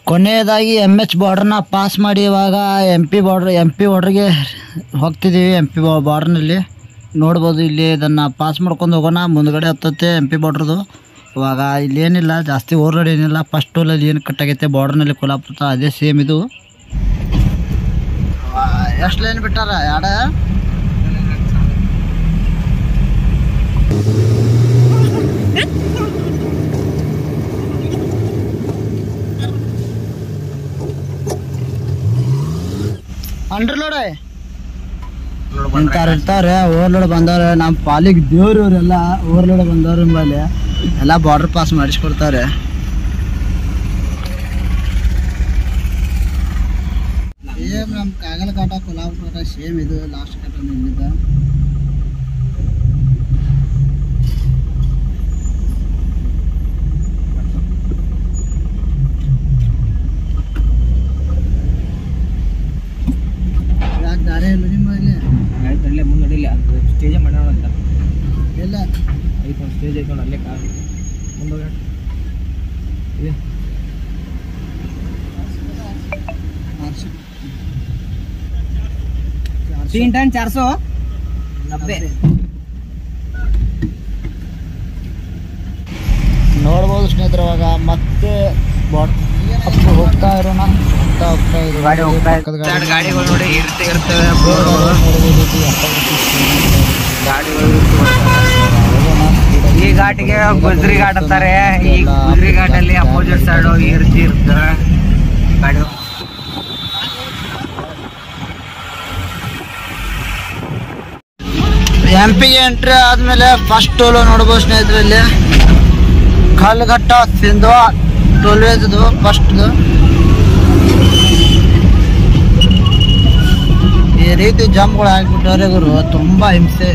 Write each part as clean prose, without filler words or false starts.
ಕೊನೆಯದಾಗಿ MH ಬಾರ್ಡ್ರನ್ನ pass ಮಾಡಿ ಇವಾಗ MP ಬಾರ್ಡ್ರಿಗೆ ಹೋಗ್ತಿದ್ದೀವಿ. MP ಬಾರ್ಡ್ರ್ನಲ್ಲಿ ನೋಡ್ಬೋದು. ಇಲ್ಲಿ ಇದನ್ನು ಪಾಸ್ ಮಾಡ್ಕೊಂಡು ಹೋಗೋಣ. ಮುಂದ್ಗಡೆ ಹತ್ತತ್ತೆ MP ಬಾರ್ಡ್ರದು. ಇವಾಗ ಇಲ್ಲಿ ಏನಿಲ್ಲ ಜಾಸ್ತಿ ಓವರ್ಲೋಡ್ ಏನಿಲ್ಲ. ಫಸ್ಟ್ ಟೋಲಲ್ಲಿ ಏನು ಕಟ್ಟಾಗೈತೆ ಬಾರ್ಡ್ರ್ನಲ್ಲಿ ಕೊಲ್ಲಾಪುರ ಅದೇ ಸೇಮ್ ಇದು. ಎಷ್ಟು ಲೈನ್ ಬಿಟ್ಟಾರ ಯಾಡ ಅಂಡರ್ಲೋಡ್ ಇರ್ತಾರೆ. ಓವರ್ಲೋಡ್ ಬಂದವ್ರೆ. ನಮ್ಮ ಪಾಲಿಗೆ ದೇವ್ರು ಇವರೆಲ್ಲ ಓವರ್ಲೋಡ್ ಬಂದವ್ರ ಮೇಲೆ ಎಲ್ಲ ಬಾರ್ಡರ್ ಪಾಸ್ ಮಾಡಿಸ್ಕೊಡ್ತಾರೆ. ಸೇಮ್ ನಮ್ಮ ಕಾಗಲ ಕಾಟ ಕೊಲ್ಲಾಪುರ ಸೇಮ್ ಇದು ಲಾಸ್ಟ್ ಕಾಟ ನಿಂದ. ದಾರಿ ಇಲ್ಲ ನಿಮ್ಮ ಅಲ್ಲೇ ಮುಂದಡಿಲ್ಲ ಸ್ಟೇಜ್ ಮಾಡೋಣ ಅಂತ ಎಲ್ಲ ಐತೆ ಒಂದು ಸ್ಟೇಜ್ ಐತೆ ಅಲ್ಲೇ ಕಾರ್ ಮುಂದೋಗ 3 टन 490 ನೋಡ್ಬೋದು ಸ್ನೇಹಿತರೆ. ಇವಾಗ ಮತ್ತೆ ಹೋಗ್ತಾ ಇರೋಣ. ಗಾಡಿಗಳು ನೋಡಿ ಇರ್ತವೆ ಈ ಘಾಟಿಗೆ ಗುಜ್ರಿ ಘಾಟ್ ಅಂತಾರೆ. ಈ ಗುಜ್ರಿ ಘಾಟಲ್ಲಿ ಅಪೋಸಿಟ್ ಸೈಡ್ ಇರ್ತಾರೆ ಗಾಡಿ. MP ಗೆ ಎಂಟ್ರಿ ಆದ್ಮೇಲೆ ಫಸ್ಟ್ ಟೋಲ್ ನೋಡ್ಬೋದು ಸ್ನೇಹಿತರೆ. ಇಲ್ಲಿ ಕಲ್ಘಟ್ಟ ಸಿಂಧವ ಟೋಲ್ವೇಜ್ದು ಫಸ್ಟ್ದು. ಈ ರೀತಿ ಜಂಪ್ಗಳು ಹಾಕ್ಬಿಟ್ಟವ್ರೆ ಗುರು, ತುಂಬಾ ಹಿಂಸೆ.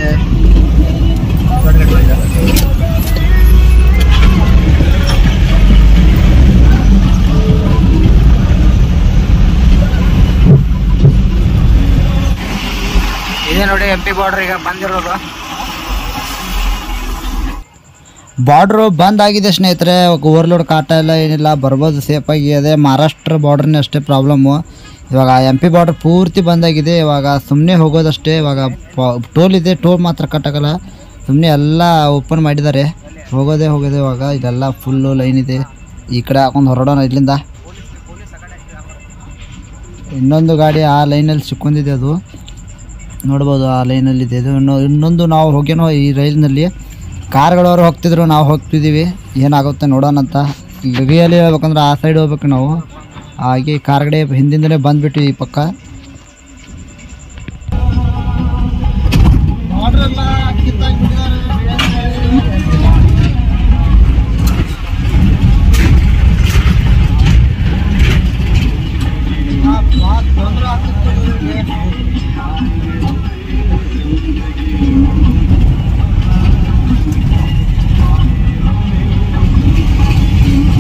ಇದೇ ನೋಡಿ MP ಬಾರ್ಡರ್ ಈಗ ಬಂದಿರೋದು. ಬಾರ್ಡ್ರು ಬಂದ್ ಆಗಿದೆ ಸ್ನೇಹಿತರೆ. ಓವರ್ಲೋಡ್ ಕಾಟ ಎಲ್ಲ ಏನಿಲ್ಲ, ಬರ್ಬೋದು ಸೇಫಾಗಿ. ಅದೇ ಮಹಾರಾಷ್ಟ್ರ ಬಾರ್ಡ್ರನ್ನೇ ಅಷ್ಟೇ ಪ್ರಾಬ್ಲಮ್ಮು. ಇವಾಗ MP ಬಾರ್ಡ್ರ್ ಪೂರ್ತಿ ಬಂದಾಗಿದೆ. ಇವಾಗ ಸುಮ್ಮನೆ ಹೋಗೋದಷ್ಟೇ. ಇವಾಗ ಟೋಲ್ ಇದೆ, ಟೋಲ್ ಮಾತ್ರ ಕಟ್ಟಾಗಲ್ಲ. ಸುಮ್ಮನೆ ಎಲ್ಲ ಓಪನ್ ಮಾಡಿದ್ದಾರೆ. ಹೋಗೋದೇ ಇವಾಗ ಇದೆಲ್ಲ ಫುಲ್ಲು ಲೈನ್ ಇದೆ. ಈ ಕಡೆ ಹಾಕೊಂಡು ಹೊರಡೋಣ ಇಲ್ಲಿಂದ. ಇನ್ನೊಂದು ಗಾಡಿ ಆ ಲೈನಲ್ಲಿ ಸಿಕ್ಕೊಂಡಿದೆ, ಅದು ನೋಡ್ಬೋದು. ಆ ಲೈನಲ್ಲಿದೆ ಇದು. ಇನ್ನೊಂದು ನಾವು ಹೋಗ್ಯನೋ ಈ ರೈಲಿನಲ್ಲಿ. ಕಾರ್ಗಳವರು ಹೋಗ್ತಿದ್ರು, ನಾವು ಹೋಗ್ತಿದ್ದೀವಿ. ಏನಾಗುತ್ತೆ ನೋಡೋಣ ಅಂತ. ರಿಯಲಿ ಹೇಳ್ಬೇಕಂದ್ರೆ ಆ ಸೈಡ್ ಹೋಗ್ಬೇಕು ನಾವು. ಹಾಗೆ ಕಾರ್ಗಡೆ ಹಿಂದಿಂದಲೇ ಬಂದುಬಿಟ್ಟು ಈ ಪಕ್ಕ.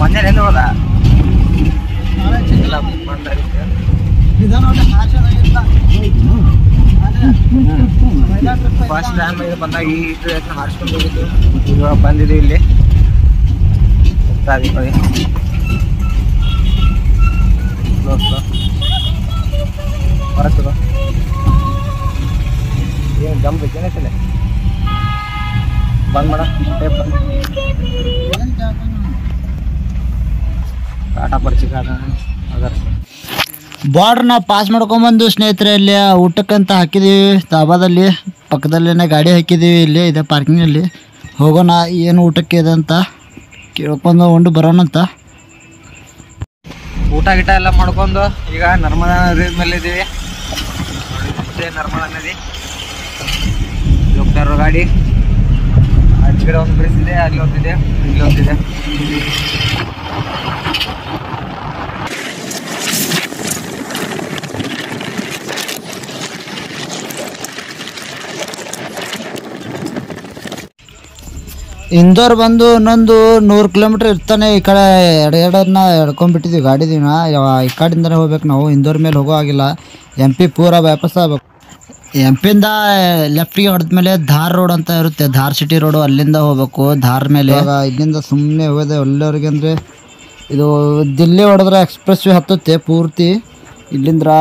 ಮನೇಲಿ ಹೋದ ಫಸ್ಟ್ ಟೈಮ್ ಬಂದಾಗ ಈ ಮಾಡಿಸ್ಕೊಂಡು ಹೋಗಿದ್ದು. ಇವಾಗ ಬಂದಿದ್ದೀವಿ ಇಲ್ಲಿ. ಹೊರತದ ಏನು ಜಂಪ್ ಬೇಕೇನೈತಲ್ಲ ಬಂದ್ ಮಾಡ ಕಾಟ ಪರಿಚಯ ಅದರ ಬಾರ್ಡ್ರನ್ನ ಪಾಸ್ ಮಾಡ್ಕೊಂಬಂದು ಸ್ನೇಹಿತರೆ ಇಲ್ಲಿ ಊಟಕ್ಕಂತ ಹಾಕಿದ್ದೀವಿ. ಧಾಬಾದಲ್ಲಿ ಪಕ್ಕದಲ್ಲೇ ಗಾಡಿ ಹಾಕಿದ್ದೀವಿ. ಇಲ್ಲಿ ಇದೆ ಪಾರ್ಕಿಂಗಲ್ಲಿ. ಹೋಗೋಣ ಏನು ಊಟಕ್ಕೆ ಇದೆ ಅಂತ ಕೇಳ್ಕೊಂಡು ಉಂಡು ಬರೋಣ ಅಂತ. ಊಟ ಗಿಟ ಎಲ್ಲ ಮಾಡ್ಕೊಂಡು ಈಗ ನರ್ಮದಾ ನದಿ ಮೇಲೆ ಇದ್ದೀವಿ. ನರ್ಮದಾ ನದಿ ಹೋಗ್ತಾ ಇರೋ ಗಾಡಿ. ಆಚೆ ಕಡೆ ಒಂದು ಬ್ರಿಡ್ಜ್ ಇದೆ, ಅಲ್ಲಿ ಒಂದಿದೆ, ಇಲ್ಲಿ ಒಂದಿದೆ. ಇಂದೋರ್ ಬಂದು ಇನ್ನೊಂದು 100 ಕಿಲೋಮೀಟ್ರ್ ಇರ್ತಾನೆ. ಈ ಕಡೆ ಎಡಗಡೆನ ಎಡ್ಕೊಂಡ್ಬಿಟ್ಟಿದ್ದೀವಿ ಗಾಡಿದಿನ. ಈ ಕಡೆಯಿಂದನೇ ಹೋಗ್ಬೇಕು ನಾವು. ಇಂದೋರ್ ಮೇಲೆ ಹೋಗೋ ಆಗಿಲ್ಲ. MP ಪೂರ ವಾಪಸ್ ಆಗ್ಬೇಕು. MP ಇಂದ ಲೆಫ್ಟಿಗೆ ಹೊಡೆದ್ಮೇಲೆ ಧಾರ್ ರೋಡ್ ಅಂತ ಇರುತ್ತೆ, ಧಾರ್ ಸಿಟಿ ರೋಡು. ಅಲ್ಲಿಂದ ಹೋಗ್ಬೇಕು ಧಾರ್ ಮೇಲೆ. ಇವಾಗ ಇಲ್ಲಿಂದ ಸುಮ್ಮನೆ ಹೋಗೋದೆ ಒಳ್ಳೆಯವ್ರಿಗೆ. ಅಂದರೆ ಇದು ದಿಲ್ಲಿ ಹೊಡೆದ್ರೆ ಎಕ್ಸ್ಪ್ರೆಸ್ ವೇ ಹತ್ತುತ್ತೆ ಪೂರ್ತಿ. ಇಲ್ಲಿಂದ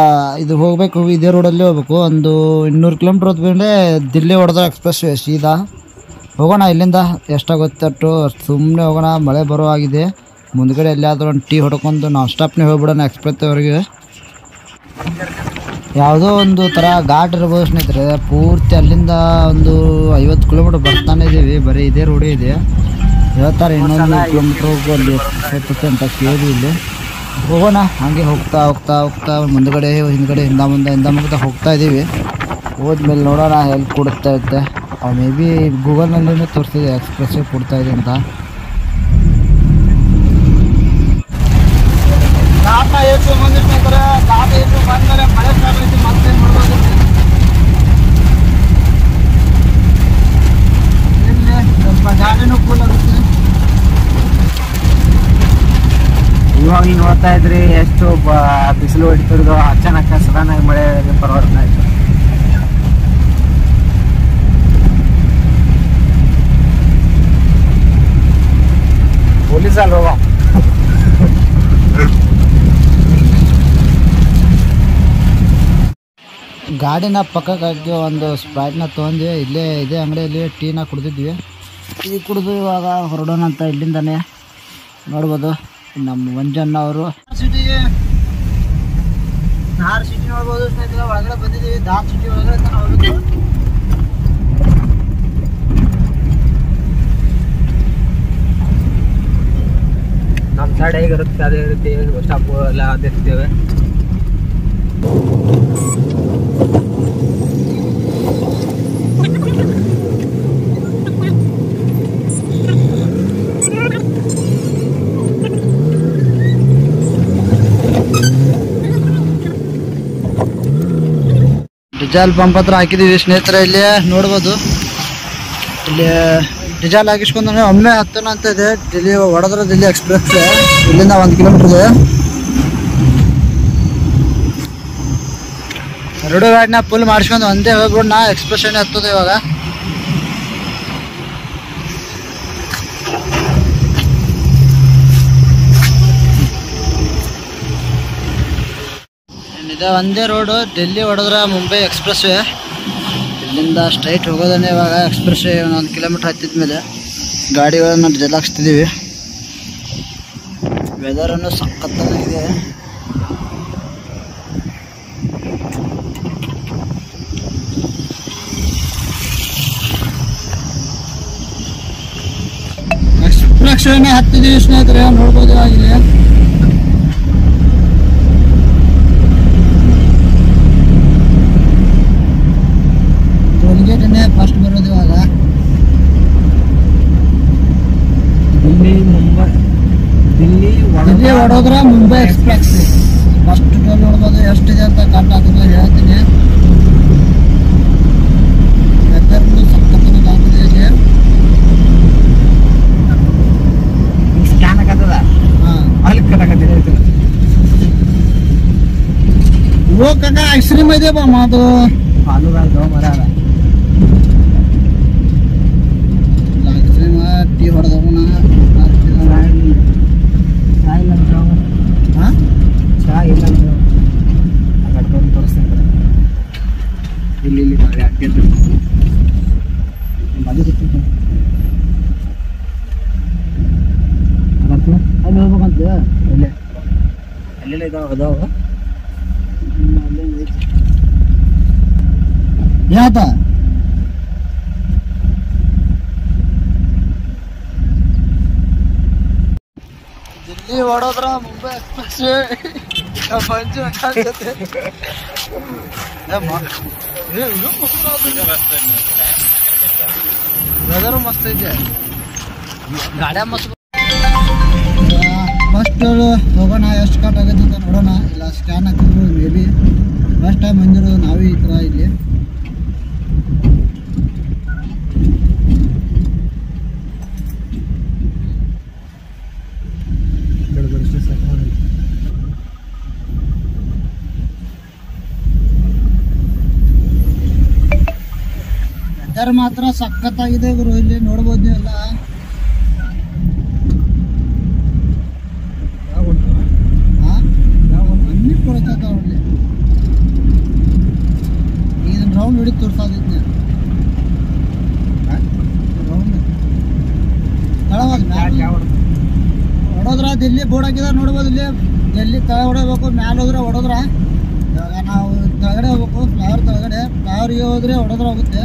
ಇದು ಹೋಗಬೇಕು, ಇದೇ ರೋಡಲ್ಲಿ ಹೋಗ್ಬೇಕು. ಒಂದು 200 ಕಿಲೋಮೀಟ್ರ್ ಹೊತ್ಕೊಂಡೆ ದಿಲ್ಲಿ ಹೊಡೆದ್ರೆ ಎಕ್ಸ್ಪ್ರೆಸ್ ವೇ ಸೀದಾ ಹೋಗೋಣ. ಇಲ್ಲಿಂದ ಎಷ್ಟಾಗುತ್ತೆ ಸುಮ್ಮನೆ ಹೋಗೋಣ. ಮಳೆ ಬರೋ ಆಗಿದೆ. ಮುಂದ್ಗಡೆ ಎಲ್ಲಿಯಾದ್ರೂ ಒಂದು ಟೀ ಹೊಡ್ಕೊಂಡು ನಾನ್ ಸ್ಟಾಪ್ನೇ ಹೋಗ್ಬಿಡೋಣ ಎಕ್ಸ್ಪ್ರೆಸ್ವರೆಗೆ. ಯಾವುದೋ ಒಂದು ಥರ ಘಾಟ್ ಇರ್ಬೋದು ಸ್ನೇಹಿತರೆ. ಪೂರ್ತಿ ಅಲ್ಲಿಂದ ಒಂದು 50 ಕಿಲೋಮೀಟ್ರ್ ಬರ್ತಾನೆ ಇದ್ದೀವಿ. ಬರೀ ಇದೇ ರೋಡೇ ಇದೆ. ಹೇಳ್ತಾರೆ ಇನ್ನೊಂದು ಕಿಲೋಮೀಟ್ರ್ ಅಲ್ಲಿ ಹೋಗ್ತದೆ ಅಂತ ಕೇಳಿ. ಇಲ್ಲಿ ಹೋಗೋಣ. ಹಾಗೆ ಹೋಗ್ತಾ ಹೋಗ್ತಾ ಹೋಗ್ತಾ ಮುಂದ್ಗಡೆ ಹಿಂದ್ಗಡೆ ಹಿಂದ ಮುಂದೆ ಹೋಗ್ತಾ ಇದ್ದೀವಿ. ಹೋದ್ಮೇಲೆ ನೋಡೋಣ ಎಲ್ಲಿ ಕೊಡ್ತಾ ಇರುತ್ತೆ. ಮೇ ಬಿ ಗೂಗಲ್ನಲ್ಲೇ ತೋರಿಸ್ತಿದೆ ಎಕ್ಸ್ಪ್ರೆಸ್ ಕೊಡ್ತಾ ಇದೆ ಅಂತ. ಬಂದರೆ ಮಳೆ ಸ್ಟಾರ್ಟ್ ಐತಿ. ಮತ್ತೆ ಮಾಡ್ಬೋದು ಇಲ್ಲಿ ಸ್ವಲ್ಪ ಗಾಡಿನೂ ಕೂಲ್ ಆಗುತ್ತೆ. ಇವಾಗ ನೀವು ನೋಡ್ತಾ ಇದ್ರಿ ಎಷ್ಟು ಬಿಸಿಲು ಹೊಡಿತಿರೋದು. ಅಚಾನಕ್ ಸಡನ್ ಆಗಿ ಮಳೆ ಬರೋದನ್ನ ಆಯ್ತು. ಪೊಲೀಸಲ್ಲಿ ಹೋಗೋ ಗಾಡಿನ ಪಕ್ಕಕ್ಕಾಗಿ ಒಂದು ಸ್ಪ್ರೈಟ್ನ ತೊಗೊಂಡು ಇಲ್ಲೇ ಇದೇ ಅಂಗಡಿಯಲ್ಲಿ ಟೀನ ಕುಡಿದಿದ್ವಿ. ಟೀ ಕುಡಿದು ಇವಾಗ ಹೊರಡೋಣ ಅಂತ ಇಲ್ಲಿಂದಾನೆ ನೋಡ್ಬೋದು. ನಮ್ಮ ಮಂಜಣ್ಣ ಅವರು ಧಾರ್ ಸಿಟಿ ನೋಡ್ಬೋದು ಸ್ನೇಹಿತರೆ. ಒಳಗಡೆ ಬಂದಿದ್ದೀವಿ. ಧಾರ್ ಸಿಟಿ ಒಳಗಡೆ ಹೋಗ್ಬೇಕು. ನಮ್ಮ ಸೈಡ್ ಹೇಗಿರುತ್ತೆ ಅದೇ ರೀತಿ ಬಸ್ ಸ್ಟಾಪ್ ಎಲ್ಲ ಅದಿರ್ತೇವೆ. ಡಿಜಲ್ ಪಂಪ್ ಹತ್ರ ಹಾಕಿದ್ದೀವಿ ಸ್ನೇಹಿತರೆ. ಇಲ್ಲಿ ನೋಡ್ಬೋದು. ಇಲ್ಲಿ ಡಿಜಲ್ ಹಾಕಿಸ್ಕೊಂಡು ಒಮ್ಮೆ ಹತ್ತೋಣ ಅಂತ ಇದೆ. ದಿಲ್ಲಿ ವಡೋದರ ದಿಲ್ಲಿ ಎಕ್ಸ್ಪ್ರೆಸ್ ಇಲ್ಲಿಂದ 1 ಕಿಲೋಮೀಟರ್ ಇದೆ. 2 ಗಾಡಿನ ಫುಲ್ ಮಾಡಿಸ್ಕೊಂಡು ಒಂದೇ ಹೋಗ್ಬಿಡೋಣ. ಎಕ್ಸ್ಪ್ರೆಸ್ ಏನೇ ಹತ್ತೋದು ಇವಾಗ. ಇದೆ ಒಂದೇ road, Delhi Vadodara Mumbai express way. ಇಲ್ಲಿಂದ ಸ್ಟ್ರೈಟ್ ಹೋಗೋದನ್ನೇ ಇವಾಗ ಎಕ್ಸ್ಪ್ರೆಸ್ ವೇ 1 ಕಿಲೋಮೀಟ್ರ್ ಹತ್ತಿದ ಮೇಲೆ ಗಾಡಿಗಳನ್ನು ಡಿಸೆಲ್ ಹಾಕ್ಸ್ತಿದ್ದೀವಿ. ವೆದರನ್ನು ಸಖತ್ತಾಗಿದೆ. ಎಕ್ಸ್ಪ್ರೆಸ್ ವೇನೇ ಹತ್ತಿದ್ದೀವಿ ಸ್ನೇಹಿತರೆ. ನೋಡ್ಬೋದು ಆಗಿದೆ. ಫಸ್ಟ್ ಬರೋದು ಇವಾಗ Delhi Vadodara Mumbai express first toll ನೋಡ್ಬೋದು. ಎಷ್ಟಿದೆ ಅಂತ ಕಟ್ ಆಗ್ತದೆ ಹೇಳ್ತೀನಿ. ವೆದರ್ನು ಸಖತ್ತಾಗಿ ಆಗ್ತದೆ. ಇಲ್ಲಿ ಸ್ಕ್ಯಾನ್ ಆಗತ್ತದ. ಅಲ್ಲಿ ಕಟ್ಟಾಕತ್ತೀರಿ ಹೋಗಾಗ ಐಸ್ಕ್ರೀಮ್ ಇದೆ ಬಾ ಮಾತು ಹಾಲುಗಾಯ್ತು ಮರ ಅದ. ಟೀ ಹೊಡೆದವನ ಚಾ ಇಲ್ಲ ಅಗಟ್ಕೊಂಡು ತೋರಿಸ್ತೀನಿ. ಇಲ್ಲಿ ಮದುವೆ ಅಲ್ಲಿ ಹೋಗ್ಬೇಕಂತ. ಇಲ್ಲೇ ಅಲ್ಲೆಲ್ಲ ಅದಾವ ಯಾತ ದಿಲ್ಲಿ ವಡೋದರ ಮುಂಬೈ ಎಕ್ಸ್ಪ್ರೆಸ್ ವೆದರ್ ಮಸ್ತ್ ಐತೆ. ಗಾಡಿ ಮಸ್ತ್. ಫಸ್ಟ್ ಹೋಗೋಣ ಎಷ್ಟು ಕಟ್ ಆಗುತ್ತೆ ಅಂತ ನೋಡೋಣ. ಇಲ್ಲ ಸ್ಕ್ಯಾನ್ ಹಾಕಿದ್ರು ಮೇ ಬಿ ಫಸ್ಟ್ ಟೈಮ್ ಬಂದಿರೋದು ನಾವೇ ಈ ಥರ ಇಲ್ಲಿ. ವೆದರ್ ಮಾತ್ರ ಸಖತ್ತಾಗಿದೆ ಗುರು. ಇಲ್ಲಿ ನೋಡ್ಬೋದು ನೀವು ಎಲ್ಲ. ಹೋಯ್ತದ ನೋಡ್ಲಿ ಇದನ್ನ ರೌಂಡ್ ಹಿಡಿದು ತೋರ್ಸೋದಿದ್ನ ರೌಂಡ್ ಹೊಡೋದ್ರ ದಿಲ್ಲಿ ಬೋರ್ಡ್ ಹಾಕಿದಾರೆ ನೋಡ್ಬೋದು. ಇಲ್ಲಿ ಡೆಲ್ಲಿ ತಳ ಹೊಡಬೇಕು, ಮ್ಯಾಲೆ ಹೋದ್ರೆ ಹೊಡೋದ್ರ. ಇವಾಗ ನಾವು ಕೆಳಗಡೆ ಹೋಗ್ಬೇಕು, ಫ್ಲೈವರ್ ಕೆಳಗಡೆ. ಫ್ಲೈವರ್ಗೆ ಹೋದ್ರೆ ಹೊಡೋದ್ರ ಹೋಗುತ್ತೆ.